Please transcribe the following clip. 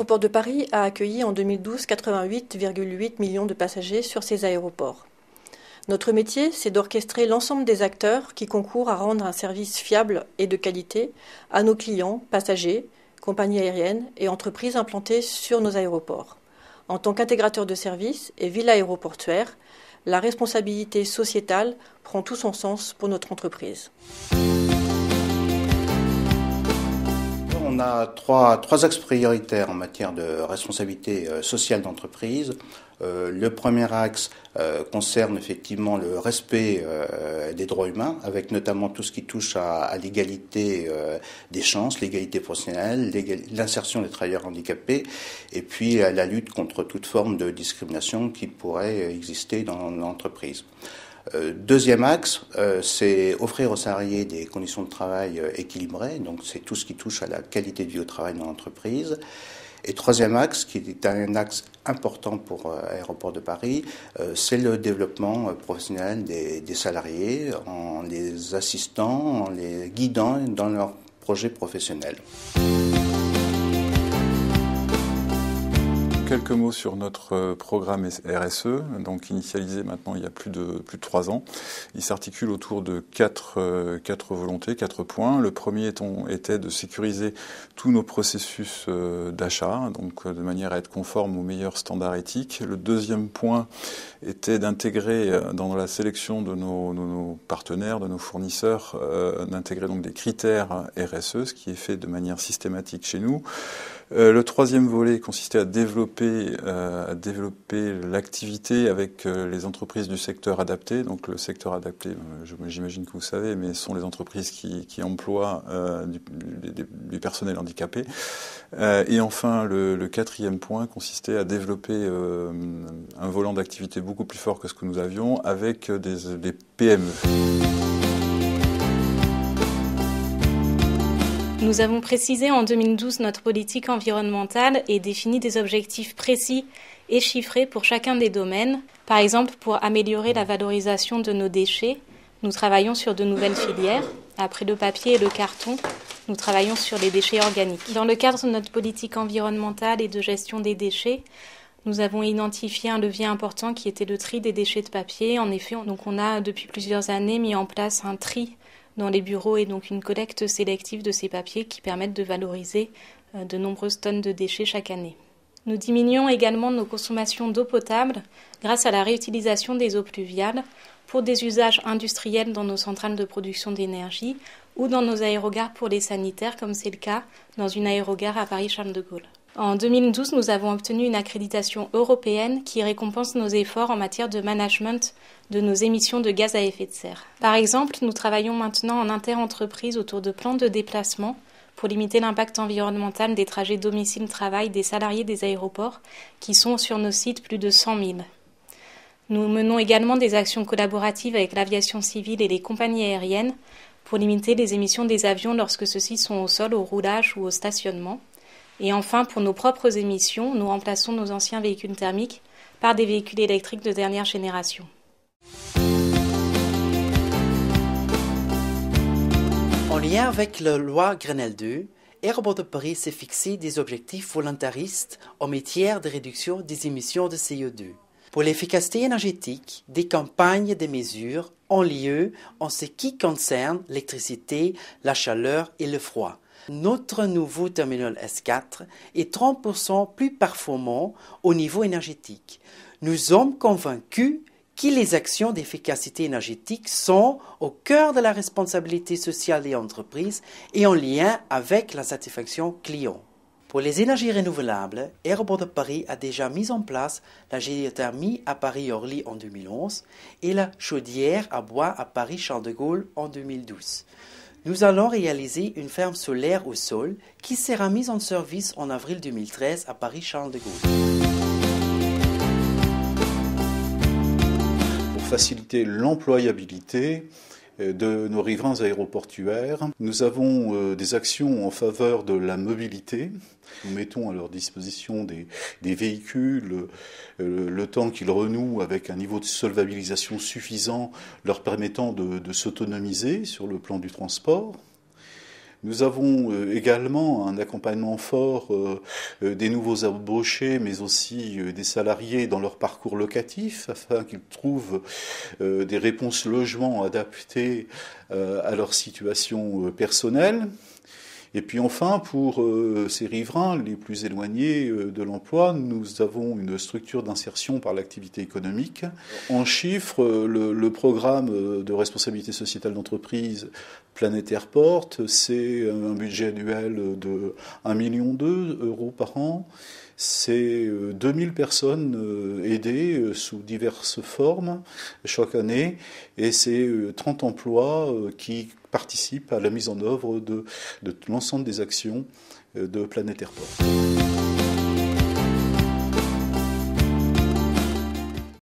Aéroport de Paris a accueilli en 2012 88,8 millions de passagers sur ses aéroports. Notre métier, c'est d'orchestrer l'ensemble des acteurs qui concourent à rendre un service fiable et de qualité à nos clients, passagers, compagnies aériennes et entreprises implantées sur nos aéroports. En tant qu'intégrateur de services et ville aéroportuaire, la responsabilité sociétale prend tout son sens pour notre entreprise. On a trois axes prioritaires en matière de responsabilité sociale d'entreprise. Le premier axe concerne effectivement le respect des droits humains, avec notamment tout ce qui touche à l'égalité des chances, l'égalité professionnelle, l'insertion des travailleurs handicapés, et puis la lutte contre toute forme de discrimination qui pourrait exister dans l'entreprise. Deuxième axe, c'est offrir aux salariés des conditions de travail équilibrées, donc c'est tout ce qui touche à la qualité de vie au travail dans l'entreprise. Et troisième axe, qui est un axe important pour Aéroport de Paris, c'est le développement professionnel des salariés en les assistant, en les guidant dans leurs projets professionnels. Quelques mots sur notre programme RSE, donc initialisé maintenant il y a plus de 3 ans. Il s'articule autour de quatre volontés, 4 points. Le premier était de sécuriser tous nos processus d'achat, donc de manière à être conforme aux meilleurs standards éthiques. Le deuxième point était d'intégrer dans la sélection de nos partenaires, de nos fournisseurs, d'intégrer donc des critères RSE, ce qui est fait de manière systématique chez nous. Le troisième volet consistait à développer l'activité avec les entreprises du secteur adapté. Donc le secteur adapté, j'imagine que vous savez, mais ce sont les entreprises qui emploient du personnel handicapé. Et enfin, le quatrième point consistait à développer un volant d'activité beaucoup plus fort que ce que nous avions avec des PME. Nous avons précisé en 2012 notre politique environnementale et défini des objectifs précis et chiffrés pour chacun des domaines. Par exemple, pour améliorer la valorisation de nos déchets, nous travaillons sur de nouvelles filières. Après le papier et le carton, nous travaillons sur les déchets organiques. Dans le cadre de notre politique environnementale et de gestion des déchets, nous avons identifié un levier important qui était le tri des déchets de papier. En effet, on a depuis plusieurs années mis en place un tri dans les bureaux et donc une collecte sélective de ces papiers qui permettent de valoriser de nombreuses tonnes de déchets chaque année. Nous diminuons également nos consommations d'eau potable grâce à la réutilisation des eaux pluviales pour des usages industriels dans nos centrales de production d'énergie ou dans nos aérogares pour les sanitaires, comme c'est le cas dans une aérogare à Paris-Charles de Gaulle. En 2012, nous avons obtenu une accréditation européenne qui récompense nos efforts en matière de management de nos émissions de gaz à effet de serre. Par exemple, nous travaillons maintenant en inter-entreprise autour de plans de déplacement pour limiter l'impact environnemental des trajets domicile-travail des salariés des aéroports qui sont sur nos sites plus de 100 000. Nous menons également des actions collaboratives avec l'aviation civile et les compagnies aériennes pour limiter les émissions des avions lorsque ceux-ci sont au sol, au roulage ou au stationnement. Et enfin, pour nos propres émissions, nous remplaçons nos anciens véhicules thermiques par des véhicules électriques de dernière génération. En lien avec la loi Grenelle II, Aéroport de Paris s'est fixé des objectifs volontaristes en matière de réduction des émissions de CO2. Pour l'efficacité énergétique, des campagnes de mesures ont lieu en ce qui concerne l'électricité, la chaleur et le froid. Notre nouveau terminal S4 est 30% plus performant au niveau énergétique. Nous sommes convaincus que les actions d'efficacité énergétique sont au cœur de la responsabilité sociale des entreprises et en lien avec la satisfaction client. Pour les énergies renouvelables, Aéroport de Paris a déjà mis en place la géothermie à Paris-Orly en 2011 et la chaudière à bois à Paris-Charles de Gaulle en 2012. Nous allons réaliser une ferme solaire au sol qui sera mise en service en avril 2013 à Paris-Charles de Gaulle. Pour faciliter l'employabilité de nos riverains aéroportuaires, nous avons des actions en faveur de la mobilité. Nous mettons à leur disposition des véhicules le temps qu'ils renouent avec un niveau de solvabilisation suffisant leur permettant de s'autonomiser sur le plan du transport. Nous avons également un accompagnement fort des nouveaux embauchés, mais aussi des salariés dans leur parcours locatif, afin qu'ils trouvent des réponses logement adaptées à leur situation personnelle. Et puis enfin, pour ces riverains les plus éloignés de l'emploi, nous avons une structure d'insertion par l'activité économique. En chiffres, le programme de responsabilité sociétale d'entreprise Planète Airport, c'est un budget annuel de 1,2 million d'euros par an. C'est 2000 personnes aidées sous diverses formes chaque année, et c'est 30 emplois qui participent à la mise en œuvre de l'ensemble des actions de Planète Airport.